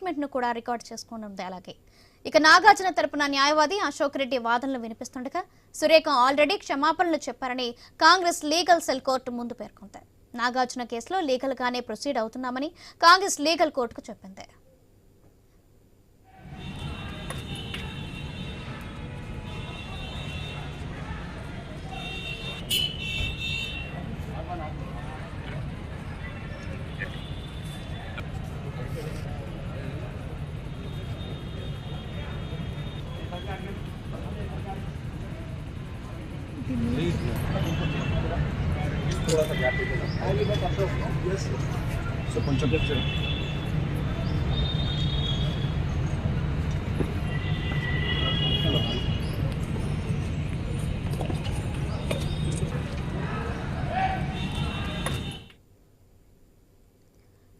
Statement ను కూడా record చేసుకోనుంది. అలాగే ఇక నాగార్జున తరపున న్యాయవాది అశోక్ రెడ్డి వాదనలు వినిపిస్తుండగా సురేఖ ఆల్రెడీ క్షమాపణలు చెప్పారని కాంగ్రెస్ లీగల్ సెల్ కోర్టు ముందు పేర్కొంది. నాగార్జున కేసులో లీగల్ గానే ప్రొసీడ్ అవుతున్నామని కాంగ్రెస్ లీగల్ కోర్టుకు చెప్పింది.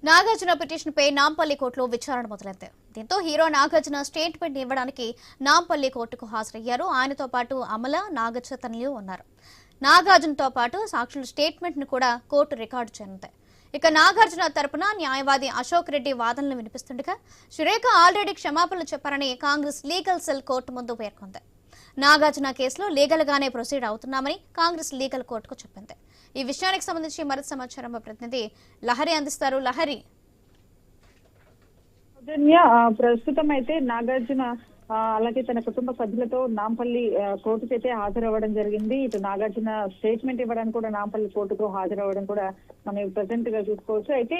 నాగార్జున పిటిషన్ పై నాంపల్లి కోర్టులో విచారణ మొదలైంది. దీంతో హీరో నాగార్జున స్టేట్మెంట్ ఇవ్వడానికి నాంపల్లి కోర్టుకు హాజరయ్యారు. ఆయనతో పాటు అమల, నాగచైతన్యలు ఉన్నారు. నాగార్జునతో పాటు సాక్షుల స్టేట్మెంట్ ను కూడా కోర్టు రికార్డు చేయనుంది. ఇక నాగార్జున తరపున న్యాయవాది అశోక్ రెడ్డి వాదనలు వినిపిస్తుండగా సురేఖ ఆల్రెడీ క్షమాపణలు చెప్పారని కాంగ్రెస్ లీగల్ సెల్ కోర్టు ముందు పేర్కొంది. నాగార్జున కేసులో లీగల్ గానే ప్రొసీడ్ అవుతున్నామని కాంగ్రెస్ లీగల్ కోర్టుకు చెప్పింది. ఈ విషయానికి సంబంధించి మరింత సమాచారం మా ప్రతినిధి లహరి అందిస్తారు. లహరి, ప్రస్తుతం అయితే నాగార్జున అలాగే తన కుటుంబ సభ్యులతో నాంపల్లి కోర్టుకు అయితే హాజరవ్వడం జరిగింది. ఇటు నాగార్జున స్టేట్మెంట్ ఇవ్వడానికి కూడా నాంపల్లి కోర్టుకు హాజరవ్వడం కూడా మనం ప్రెసెంట్ గా చూసుకోవచ్చు. అయితే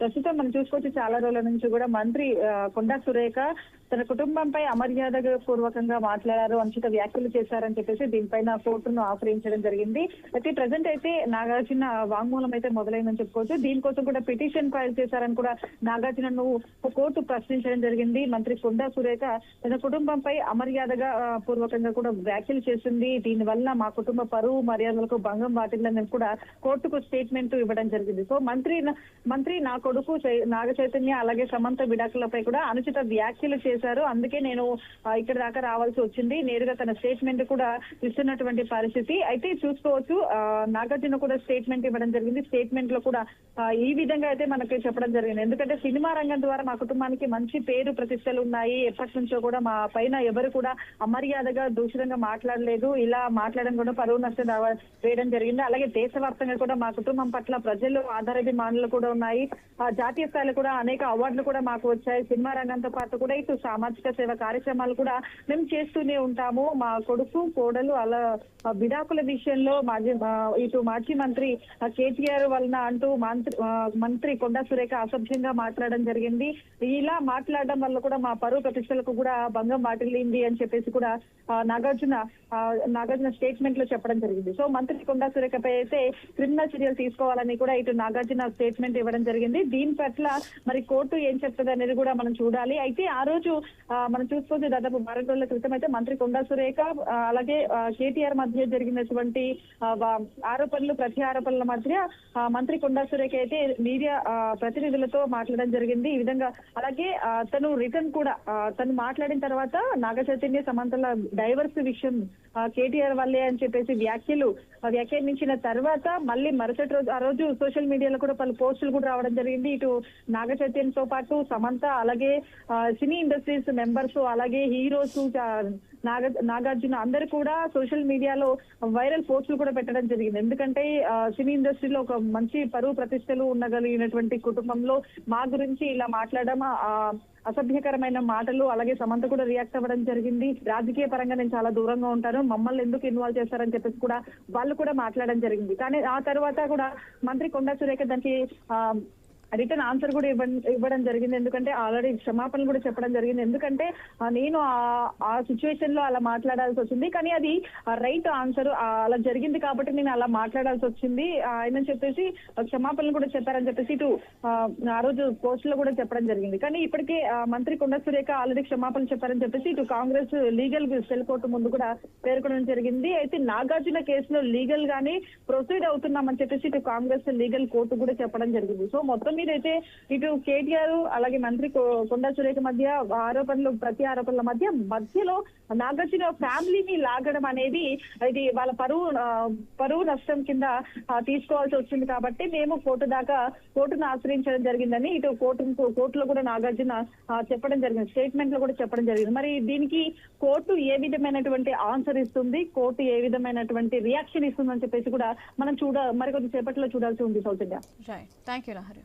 ప్రస్తుతం మనం చూసుకోవచ్చు చాలా రోజుల నుంచి కూడా మంత్రి కొండా సురేఖ తన కుటుంబంపై అమర్యాద పూర్వకంగా మాట్లాడారు, అనుచిత వ్యాఖ్యలు చేశారని చెప్పేసి దీనిపైన కోర్టును ఆశ్రయించడం జరిగింది. అయితే ప్రజెంట్ అయితే నాగార్జున వాంగ్మూలం అయితే మొదలైందని చెప్పుకోవచ్చు. దీనికోసం కూడా పిటిషన్ ఫైల్ చేశారని కూడా నాగార్జునను కోర్టు ప్రశ్నించడం జరిగింది. మంత్రి కొండా సురేఖ తన కుటుంబంపై అమర్యాదగా పూర్వకంగా కూడా వ్యాఖ్యలు చేసింది, దీనివల్ల మా కుటుంబ పరువు మర్యాదలకు భంగం వాటిల్లని కూడా కోర్టుకు స్టేట్మెంట్ ఇవ్వడం జరిగింది. సో మంత్రి నా కొడుకు నాగ చైతన్య అలాగే సమంత విడాకులపై కూడా అనుచిత వ్యాఖ్యలు చేశారు, అందుకే నేను ఇక్కడ దాకా రావాల్సి వచ్చింది, నేరుగా తన స్టేట్మెంట్ కూడా ఇస్తున్నటువంటి పరిస్థితి అయితే చూసుకోవచ్చు. నాగార్జున కూడా స్టేట్మెంట్ ఇవ్వడం జరిగింది. స్టేట్మెంట్ లో కూడా ఈ విధంగా అయితే మనకి చెప్పడం జరిగింది. ఎందుకంటే సినిమా రంగం ద్వారా మా కుటుంబానికి మంచి పేరు ప్రతిష్టలు ఉన్నాయి, ఎప్పటి నుంచో కూడా మా పైన ఎవరు కూడా అమర్యాదగా దూషితంగా మాట్లాడలేదు, ఇలా మాట్లాడడం కూడా పరువు నష్టం వేయడం జరిగింది. అలాగే దేశవ్యాప్తంగా కూడా మా కుటుంబం పట్ల ప్రజలు ఆధారాభిమానులు కూడా ఉన్నాయి, జాతీయ స్థాయిలో కూడా అనేక అవార్డులు కూడా మాకు వచ్చాయి. సినిమా రంగంతో పాటు కూడా ఇటు సామాజిక సేవ కార్యక్రమాలు కూడా మేము చేస్తూనే ఉంటాము. మా కొడుకు కోడలు అలా విడాకుల విషయంలో ఇటు మాజీ మంత్రి కేటీఆర్ వలన అంటూ మంత్రి కొండా సురేఖ అసభ్యంగా మాట్లాడడం జరిగింది. ఇలా మాట్లాడడం వల్ల కూడా మా పరువు ప్రతిష్టలకు కూడా భంగం వాటిల్లింది అని చెప్పేసి కూడా నాగార్జున స్టేట్మెంట్ లో చెప్పడం జరిగింది. సో మంత్రి కొండా సురేఖపై అయితే క్రిమినల్ చర్యలు తీసుకోవాలని కూడా ఇటు నాగార్జున స్టేట్మెంట్ ఇవ్వడం జరిగింది. దీని పట్ల మరి కోర్టు ఏం చెప్తుంది అనేది కూడా మనం చూడాలి. అయితే ఆ రోజు మనం చూసుకోవచ్చు, దాదాపు 12 రోజుల క్రితం అయితే మంత్రి కొండా సురేఖ అలాగే కేటీఆర్ మధ్య జరిగినటువంటి ఆరోపణలు ప్రతి ఆరోపణల మధ్య మంత్రి కొండా సురేఖ అయితే మీడియా ప్రతినిధులతో మాట్లాడడం జరిగింది. ఈ విధంగా అలాగే తను రిటర్న్ కూడా తను మాట్లాడిన తర్వాత నాగ చైతన్య సమంతల డైవర్స్ విషయం కేటీఆర్ వల్లే అని చెప్పేసి వ్యాఖ్యానించిన తర్వాత మళ్ళీ మరుసటి రోజు ఆ రోజు సోషల్ మీడియాలో కూడా పలు పోస్టులు కూడా రావడం జరిగింది. ఇటు నాగ చైతన్యతో పాటు సమంత అలాగే సినీ ఇండస్ట్రీస్ మెంబర్స్ అలాగే హీరోస్ నాగార్జున అందరు కూడా సోషల్ మీడియాలో వైరల్ పోస్టులు కూడా పెట్టడం జరిగింది. ఎందుకంటే సినీ ఇండస్ట్రీలో ఒక మంచి పరువు ప్రతిష్టలు ఉండగలిగినటువంటి కుటుంబంలో మా గురించి ఇలా మాట్లాడడం అసభ్యకరమైన మాటలు, అలాగే సమంత కూడా రియాక్ట్ అవ్వడం జరిగింది. రాజకీయ పరంగా నేను చాలా దూరంగా ఉంటాను, మమ్మల్ని ఎందుకు ఇన్వాల్వ్ చేస్తారని చెప్పేసి కూడా వాళ్ళు కూడా మాట్లాడడం జరిగింది. కానీ ఆ తర్వాత కూడా మంత్రి కొండా సురేఖ దానికి రిటర్న్ ఆన్సర్ కూడా ఇవ్వడం జరిగింది. ఎందుకంటే ఆల్రెడీ క్షమాపణలు కూడా చెప్పడం జరిగింది. ఎందుకంటే నేను ఆ సిచ్యువేషన్ లో అలా మాట్లాడాల్సి వచ్చింది, కానీ అది రైట్ ఆన్సర్, అలా జరిగింది కాబట్టి నేను అలా మాట్లాడాల్సి వచ్చింది ఆయన చెప్పేసి క్షమాపణలు కూడా చెప్పారని చెప్పేసి ఇటు ఆ రోజు పోస్ట్ లో కూడా చెప్పడం జరిగింది. కానీ ఇప్పటికే మంత్రి కొండా సురేఖ ఆల్రెడీ క్షమాపణలు చెప్పారని చెప్పేసి ఇటు కాంగ్రెస్ లీగల్ సెల్ కోర్టు ముందు కూడా పేర్కొనడం జరిగింది. అయితే నాగార్జున కేసులో లీగల్ గానే ప్రొసీడ్ అవుతున్నామని చెప్పేసి ఇటు కాంగ్రెస్ లీగల్ కోర్టు కూడా చెప్పడం జరిగింది. సో మొత్తం మీద అయితే ఇటు కేటీఆర్ అలాగే మంత్రి కొండా సురేఖ మధ్య ప్రతి ఆరోపణల మధ్యలో నాగార్జున ఫ్యామిలీని లాగడం అనేది ఇది వాళ్ళ పరువు నష్టం కింద తీసుకోవాల్సి వచ్చింది కాబట్టి మేము కోర్టును ఆశ్రయించడం జరిగిందని ఇటు కోర్టులో కూడా నాగార్జున చెప్పడం జరిగింది, స్టేట్మెంట్ లో కూడా చెప్పడం జరిగింది. మరి దీనికి కోర్టు ఏ విధమైనటువంటి ఆన్సర్ ఇస్తుంది, కోర్టు ఏ విధమైనటువంటి రియాక్షన్ ఇస్తుందని చెప్పేసి కూడా మనం మరికొద్ది సేపట్లో చూడాల్సి ఉంది Soujanya. Right, thank you Lahari.